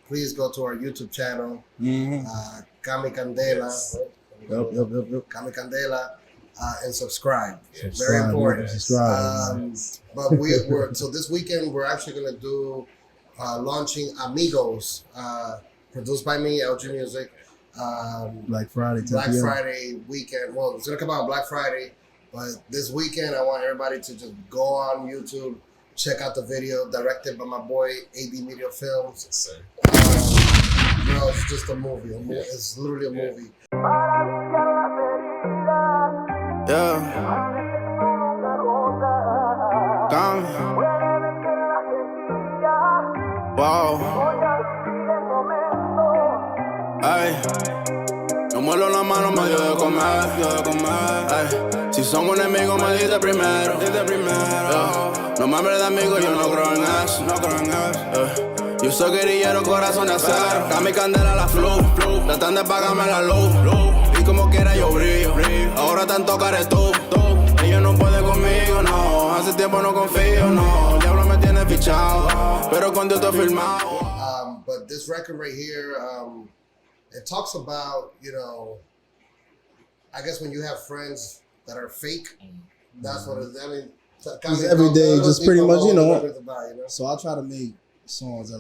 please go to our YouTube channel, Cami Candela. Yep. Cami Candela. And subscribe. Subscribe. Very important. Subscribe. But so this weekend we're actually gonna do launching Amigos, produced by me, LG Music. Black Friday. Black Friday weekend. Well, it's gonna come out Black Friday, but this weekend I want everybody to just go on YouTube, check out the video, directed by my boy AD Media Films. It's just a movie. It's literally a movie. Yeah. Gone. Wow. Ay. No muelo la mano, me dio de comer. Ay. Si somos enemigos, me dice primero. Yeah. No me hables de amigos, yo no creo en eso. Yo soy guerrillero, corazón de acero. Cami Candela la flu. Tratan de pagarme la luz. Y como quiera yo brillo. Ahora tanto cares tú. Ellos no pueden conmigo, no. Hace tiempo no confío, no. El diablo me tiene fichado. Pero cuando estoy firmado. But this record right here, it talks about, I guess when you have friends that are fake, that's what it is. I mean, just every day, just pretty much, So I try to make songs that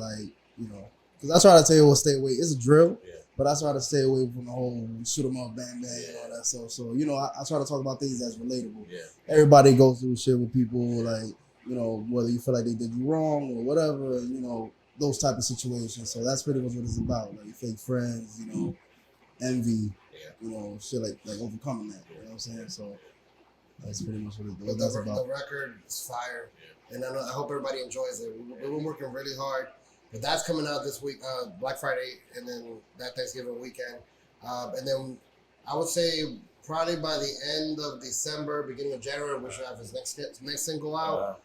because I try to tell you stay away. It's a drill, but I try to stay away from the whole shoot 'em up, bang bang, and all that stuff. So I try to talk about things that's relatable. Yeah. Everybody goes through shit with people, whether you feel like they did you wrong or whatever, those type of situations. So that's pretty much what it's about, like fake friends, envy, shit like overcoming that. You know what I'm saying? So that's pretty much what it's about. The record is fire, and I hope everybody enjoys it. We've been working really hard, but that's coming out this week, Black Friday, and then that Thanksgiving weekend, and then I would say probably by the end of December, beginning of January, we should have his next single out.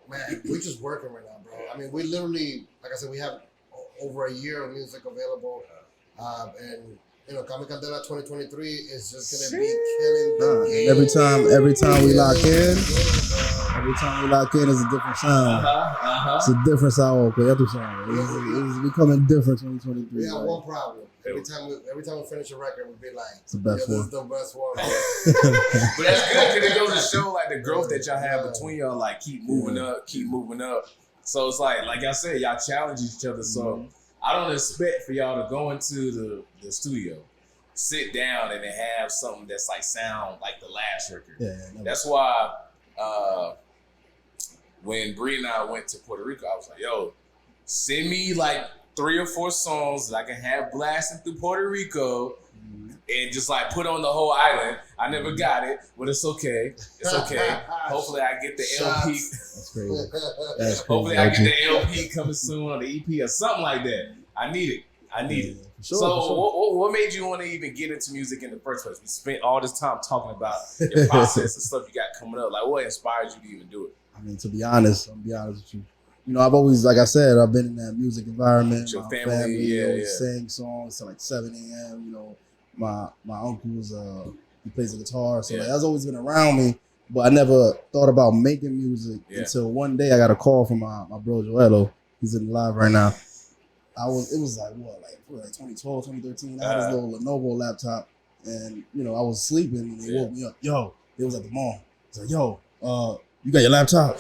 Man, we're just working right now, bro. I mean, we literally, like I said, we have over a year of music available, and Cami Candela 2023 is just gonna be killing the game. Every time we lock in, is a different sound. It's a different sound. Okay, that's it's becoming different 2023. We have one problem. Every time we finish a record, we'd be like, it's the best one. This is the best one. But that's good because it goes to show like the growth that y'all have between y'all, like keep moving up. So it's like I said, y'all challenge each other. So I don't expect for y'all to go into the studio, sit down, and then have something that's like sound like the last record. That's why when Bree and I went to Puerto Rico, I was like, yo, send me like 3 or 4 songs that I can have blasting through Puerto Rico and just like put on the whole island. I never got it, but it's okay. It's okay. Hopefully I get the LP. That's crazy. Hopefully I get the LP coming soon or the EP or something like that. I need it. Sure, so what made you want to even get into music in the first place? We spent all this time talking about your process and stuff you got coming up. Like what inspired you to even do it? I mean, to be honest with you. I've always, like I said, I've been in that music environment. Your my family sang songs till like 7 a.m. My uncle's he plays the guitar, so that's always been around me. But I never thought about making music until one day I got a call from my bro Joello. He's in live right now. It was like 2012, 2013. I had this little Lenovo laptop, and I was sleeping, and they woke me up. Yo, it was at the mall. It's like, yo, you got your laptop?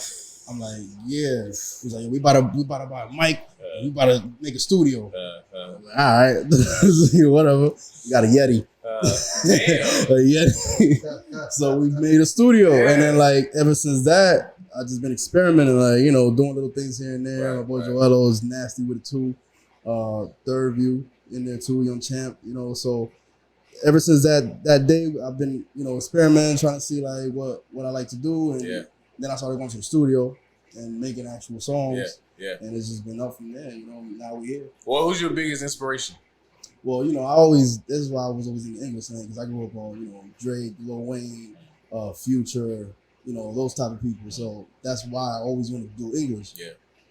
I'm like, yeah. He was like, we about to buy a mic. We about to make a studio. I'm like, all right, whatever. We got a Yeti. A Yeti. So we made a studio, and then ever since that, I just been experimenting, doing little things here and there. My boy Joello is nasty with it too. Third View in there too, Young Champ. So ever since that day, I've been experimenting, trying to see what I like to do, and then I started going to the studio and making actual songs. And it's just been up from there. Now we're here. Well, who's your biggest inspiration? Well, this is why I was always in the English thing, because I grew up on Drake, Lil Wayne, Future, those type of people. So that's why I always wanted to do English.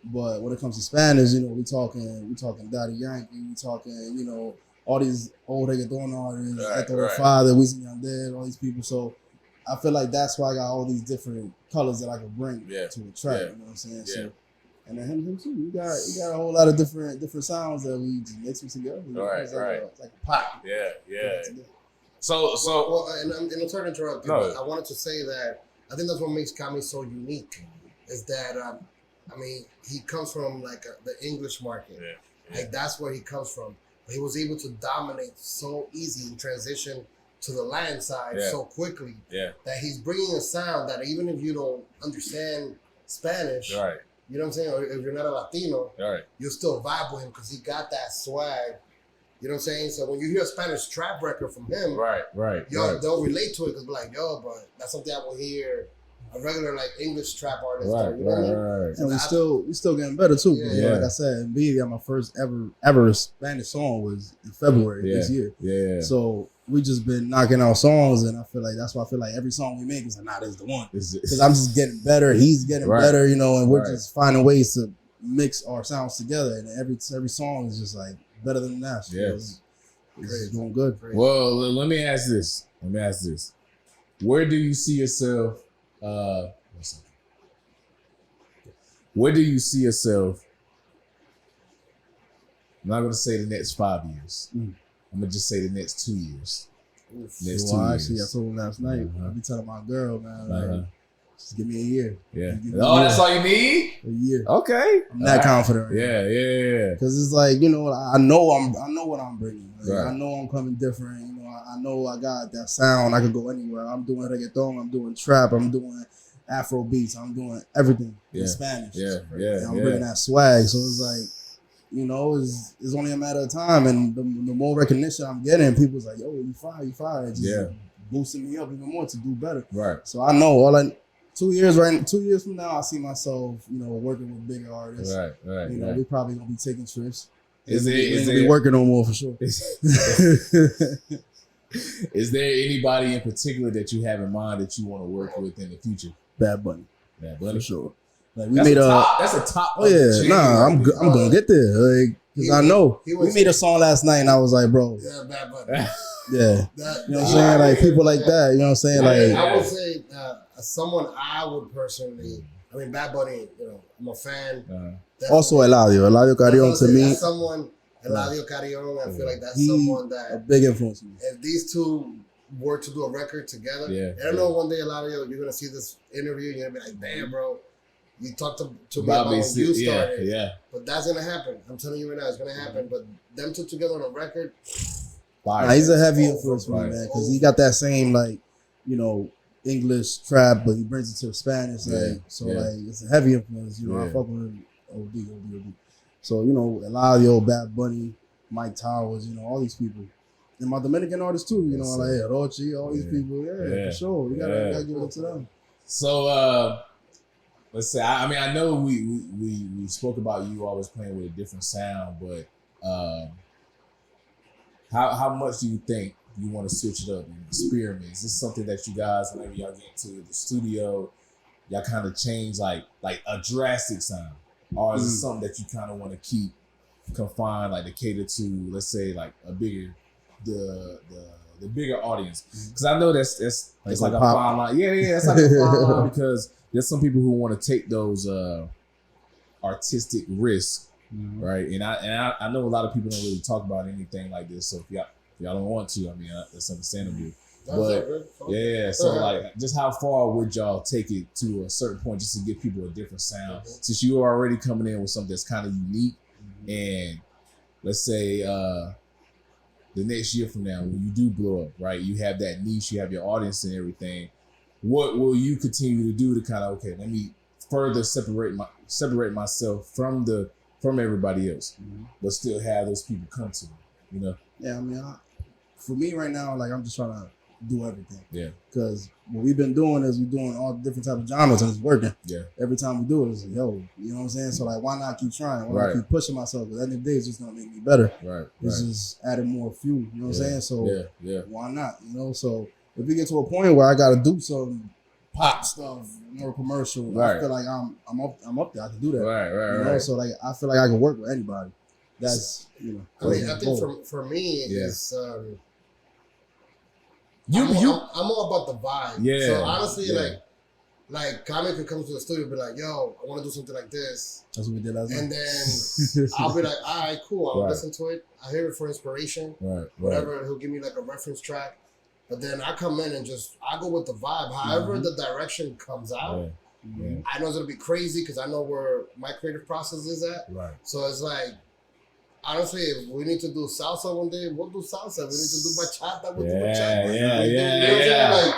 But when it comes to Spanish, we talking Daddy Yankee, we talking, all these old reggaeton artists, Héctor El Father, Wisin y Yandel, all these people. So I feel like that's why I got all these different colors that I can bring to a track. You know what I'm saying? So And then him too. You got a whole lot of different sounds that we just mix them together. Right, it's right. Like a pop. Yeah. So Well, and I'm sorry to interrupt you, No. but I wanted to say that I think that's what makes Cami so unique, is that I mean, he comes from like the English market, like that's where he comes from. But he was able to dominate so easy and transition to the Latin side so quickly that he's bringing a sound that even if you don't understand Spanish, right. you know what I'm saying, or if you're not a Latino, Right. you'll still vibe with him because he got that swag. You know what I'm saying? So when you hear a Spanish trap record from him, Right. they'll relate to it because be like, yo, but that's something I will hear a regular like English trap artist. Right. Or, you know what I mean? Right. And we still getting better too. Yeah. Like I said, N.W.P got my first ever Spanish song was in February this year. Yeah. So we just been knocking out songs, and I feel like that's why I feel like every song we make is like, nah, this is the one. Because I'm just getting better, he's getting better, you know, and we're just finding ways to mix our sounds together, and every song is just like better than the last. It's going good. Well, let me ask this. Where do you see yourself? Where do you see yourself? I'm not going to say the next 5 years. I'm going to just say the next 2 years. Next 2 years. Actually, I told him last night. I be telling my girl, man, like, just give me a year. Yeah. Oh, that's all you need? A year. Okay. I'm that confident. Yeah. Because it's like, you know, I know what I'm bringing. Like, Right. I know I'm coming different. You know, I know I got that sound. I could go anywhere. I'm doing reggaeton. I'm doing trap. I'm doing Afro beats. I'm doing everything in Spanish. Yeah. And I'm bringing that swag. So it's like, you know, it's only a matter of time. And the more recognition I'm getting, people's like, yo, you fire. It's just boosting me up even more to do better. Right. So I know 2 years from now, I see myself, you know, working with bigger artists. Right. You know, we probably gonna be taking trips. Is be working on more for sure. Is there anybody in particular that you have in mind that you want to work with in the future? Bad Bunny, for sure. Like we made that's a top. Oh yeah, nah, I'm gonna get there. Like, cause I know we made a song last night, and I was like, bro, Bad Bunny. Yeah, you know what I'm saying? Like people like that, you know what I'm saying? Like I would say someone I would personally. I mean, Bad Bunny. You know, I'm a fan. Also Eladio Carrion to me. That's someone, Eladio Carrion. I feel like that's someone that a big influence. If these two were to do a record together, I don't know. One day, Eladio, you're gonna see this interview, and you're gonna be like, "Damn, bro, you talked to me about when you started." Yeah. But that's gonna happen. I'm telling you right now, it's gonna happen. But them two together on a record. Nah, he's a heavy influence for me, man, because he got that same like, you know, English trap, but he brings it to Spanish. Like, like it's a heavy influence. You know, I fuck with him. OD. So, you know, Eladio, Bad Bunny, Mike Towers, you know, all these people. And my Dominican artists too, you know, like Rochi, all these people. Yeah, for sure. You gotta give it to them. So let's say I know we spoke about you always playing with a different sound, but how much do you think you want to switch it up and experiment? Is this something that you guys, whenever y'all get into the studio, y'all kind of change like a drastic sound? Or is it something that you kind of want to keep confined, like to cater to, let's say, like a bigger, the bigger audience? Because I know that's like a fine line. Yeah, that's like a fine line because there's some people who want to take those artistic risks, right? And I know a lot of people don't really talk about anything like this. So if y'all don't want to, I mean, that's understandable. But so like, just how far would y'all take it to a certain point just to give people a different sound? Since you are already coming in with something that's kind of unique, and let's say the next year from now, when you do blow up, right, you have that niche, you have your audience and everything. What will you continue to do to kind of let me further separate myself from everybody else, but still have those people come to me, you know? Yeah, I mean, for me right now, like I'm just trying to do everything. Yeah. Because what we've been doing is we're doing all different types of genres and it's working. Yeah. Every time we do it, it's like, yo, you know what I'm saying? So like, why not keep trying? Why not keep pushing myself? Because at the end of the day, it's just gonna make me better. Right. It's just adding more fuel. You know what I'm saying? So why not? You know, so if we get to a point where I gotta do some pop stuff, more commercial, I feel like I'm up there. I can do that. Right. You know, so like I feel like I can work with anybody. That's I mean, I think for me it's I'm all about the vibe. Yeah. So honestly, like like Cami could come to the studio and be like, yo, I want to do something like this. That's what we did last night. And then I'll be like, all right, cool. I'll Right. listen to it. I hear it for inspiration. Right. Whatever. He'll give me like a reference track. But then I come in and I go with the vibe. However the direction comes out, Yeah. I know it's going to be crazy because I know where my creative process is at. Right. So it's like, honestly, if we need to do salsa one day, we'll do salsa. We need to do bachata, we'll do bachata. Yeah. You know what I'm saying? Like,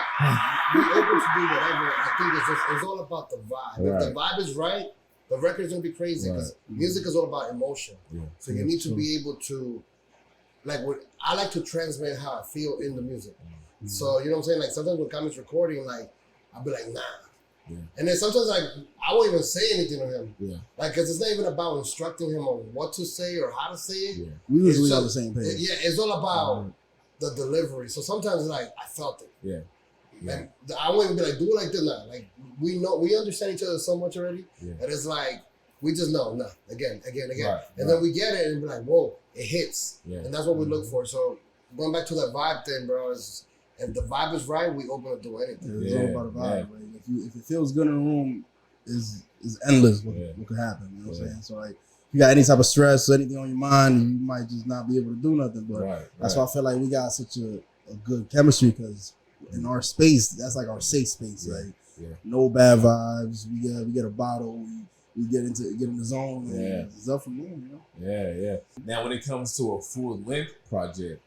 we're able to do whatever. I think it's all about the vibe. Right. If the vibe is right, the record's gonna be crazy because music is all about emotion. Yeah. So you need to be able to, I like to transmit how I feel in the music. So you know what I'm saying? Like sometimes when Cami's recording, like I'll be like, nah. Yeah. And then sometimes like I won't even say anything to him. Yeah. Like, cause it's not even about instructing him on what to say or how to say it. Yeah. We usually It's on the just- same page. Yeah, it's all about the delivery. So sometimes like I felt it. Yeah. Like I won't even be like, do it like this now. Like we understand each other so much already that it's like we just know, again. Right, And then we get it and be like, whoa, it hits. Yeah. And that's what we look for. So going back to that vibe thing, bro, is if the vibe is right, we open to do anything. It's all about the vibe. Like, if it feels good in the room, is endless what could happen. You know what I'm saying? So like, if you got any type of stress or anything on your mind, you might just not be able to do nothing. But that's why I feel like we got such a good chemistry because in our space, that's like our safe space. Like no bad vibes. We get a bottle. We get in the zone. And it's up from there. You know? Yeah. Now, when it comes to a full length project,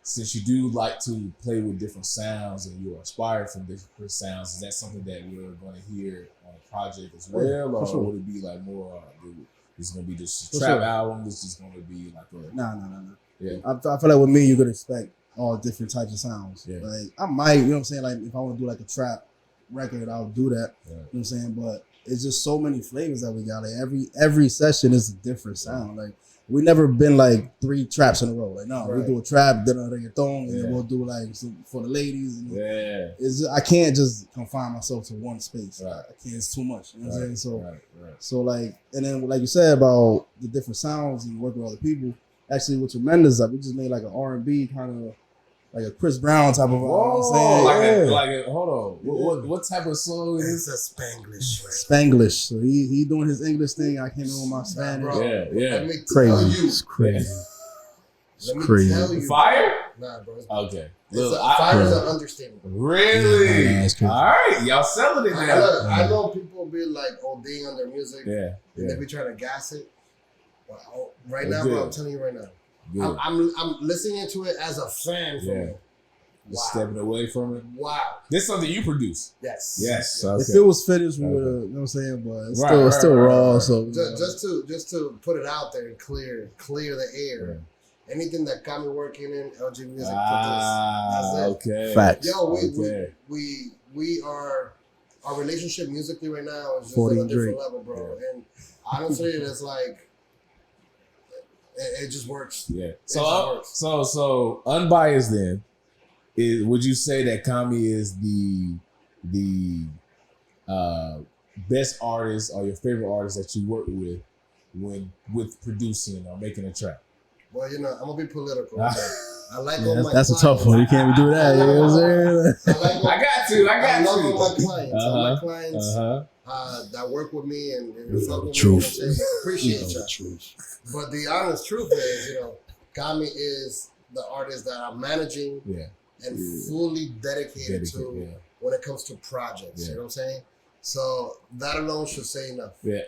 since you do like to play with different sounds and you're inspired from different sounds, is that something that we're going to hear on a project as well, or would it be like more? This is going to be just a trap album. This is going to be like a No. Yeah. I feel like with me, you could expect all different types of sounds. Yeah. Like I might, you know what I'm saying? Like if I want to do like a trap record, I'll do that. Yeah. You know what I'm saying? But it's just so many flavors that we got. Like every session is a different sound. Like we never been like 3 traps in a row. Like no, we do a trap, then a reggaeton, and then we'll do like some for the ladies. And it's just, I can't just confine myself to one space. Right. I can't. It's too much. You know what I'm saying? So right. so like, and then like you said about the different sounds and working with other people. Actually, with Tremendous, we just made like an R&B kind of like a Chris Brown type of. Hold on. What type of song is It's a Spanglish. Spanglish. So he doing his English thing. I came in with my Spanish. Let me Crazy. tell you. It's crazy. Let me crazy. tell you. Fire? Nah, bro. Okay. Fire is an understatement. Really? Yeah, that's crazy. All right, y'all selling it now. Look, I know people be like ODing on their music. Yeah. And they be trying to gas it. Well, right That's now, bro, good. I'm telling you right now. Good. I'm listening to it as a fan from it. Just stepping away from it. Wow. This is something you produce. Yes. Yes. Okay. If it was finished, we would have, you know what I'm saying? But it's still raw. So Just to put it out there and clear the air. Anything that got me working in LG Music that's it. Okay. Facts. Yo, we are our relationship musically right now is just 40 at a different Drake. level, bro. And honestly, it's like it just works. Yeah. It just works. So unbiased then, would you say that Cami is the best artist or your favorite artist that you work with producing or making a track? Well, you know, I'm gonna be political. I like all my that's a clients. tough one. You can't do that. You know what I'm saying? I got to. I love all my clients. All my clients that work with me and fuck with me, appreciate y'all. But the honest truth is, you know, Cami is the artist that I'm managing and fully dedicated to when it comes to projects. You know what I'm saying? So that alone should say enough. Yeah.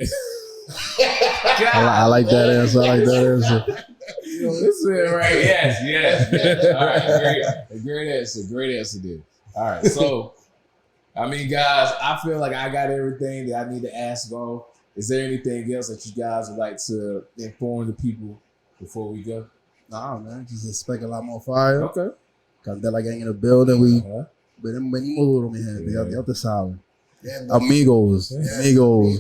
I like that answer. You know, this is right. Yes. All right, great answer, dude. All right, so I mean, guys, I feel like I got everything that I need to ask on. Is there anything else that you guys would like to inform the people before we go? Nah, man, just expect a lot more fire. Okay. Candela gang in the building. Venimos duro, mi gente. Ya te saben. Amigos,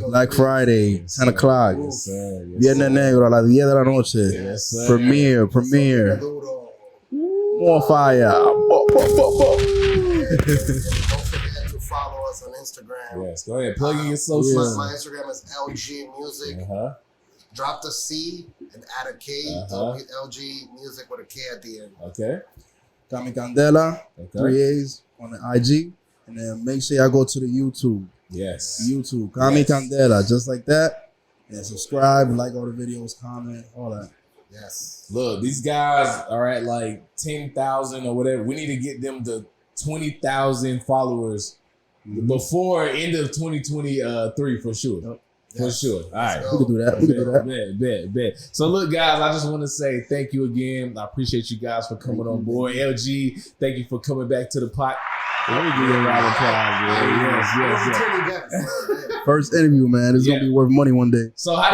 Black Friday, 10 o'clock. Yes, sir. Viernes Negro a las 10 de la noche. Yes, sir. Premiere. More fire. Don't forget to follow us on Instagram. Yes, go ahead. Plug in your socials. My Instagram is LG Music. Drop the C and add a K. LG Music with a K at the end. Okay. Cami Candela, 3 A's on the IG. And then make sure y'all go to the YouTube. Yes. YouTube. Cami Candela, just like that. And subscribe, like all the videos, comment, all that. Yes. Look, these guys are at like 10,000 or whatever. We need to get them to 20,000 followers before end of 2023 for sure. Yep. For sure. All right. We can do that. We can do that. Bet. So look, guys, I just want to say thank you again. I appreciate you guys for coming on board. LG, thank you for coming back to the pot. Let me give you a round of applause, man. Yes. First interview, man. It's gonna be worth money one day. So how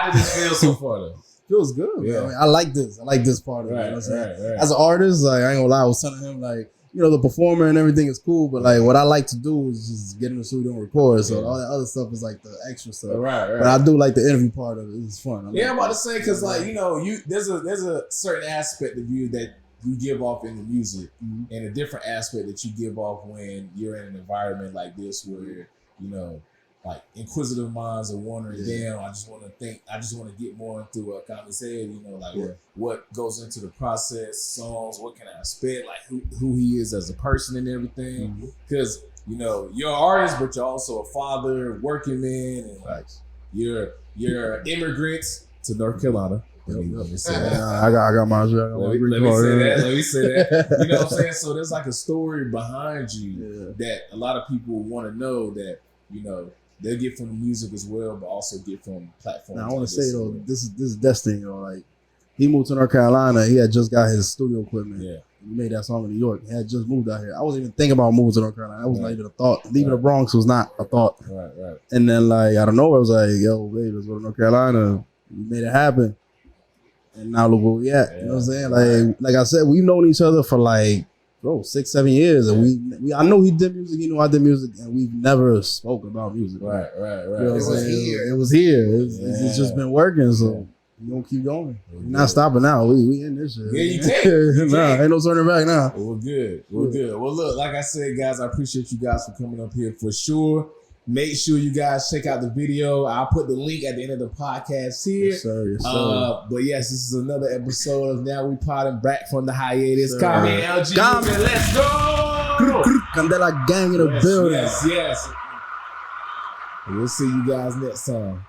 did this feel so far though? Feels good. Yeah. I mean, I like this. I like this part of it. You know what I'm saying? Right. As an artist, like I ain't gonna lie, I was telling him like, you know, the performer and everything is cool, but like what I like to do is just get in the studio and record. So all that other stuff is like the extra stuff. Right. But I do like the interview part of it. It's fun. I'm about to say because like you know there's a certain aspect of you that you give off in the music, and a different aspect that you give off when you're in an environment like this where you know. Like inquisitive minds are wondering, damn, I just want to get more into what Cami said, you know, like what goes into the process, songs, what can I expect, like who he is as a person and everything. Because, you know, you're an artist, but you're also a father, working man, and like you're immigrants to North Carolina. Let me say that. I got my let me say that. You know what I'm saying? So there's like a story behind you that a lot of people want to know that, you know, they'll get from the music as well, but also get from platforms. Now, I want to say though, this is destiny. You know, like he moved to North Carolina. He had just got his studio equipment. Yeah, he made that song in New York. He had just moved out here. I wasn't even thinking about moving to North Carolina. That was not even a thought. Leaving the Bronx was not a thought. Right. And then like out of nowhere, I was like, "Yo, babe, let's go to North Carolina." We made it happen. And now look where we at. You know what I'm saying? Like I said, we've known each other for like 6-7 years, and I know he did music, he knew I did music, and we've never spoke about music. Right. You know It was here. It's just been working, so we gonna keep going. We're not stopping now. We in this shit. Yeah, you can't. Ain't no turning back now. We're good. Well, look, like I said, guys, I appreciate you guys for coming up here for sure. Make sure you guys check out the video. I'll put the link at the end of the podcast here. Yes, sir. But yes, this is another episode of Now We Poddin, back from the hiatus. Cami and LG, let's go! Candela gang in the building. Yes. We'll see you guys next time.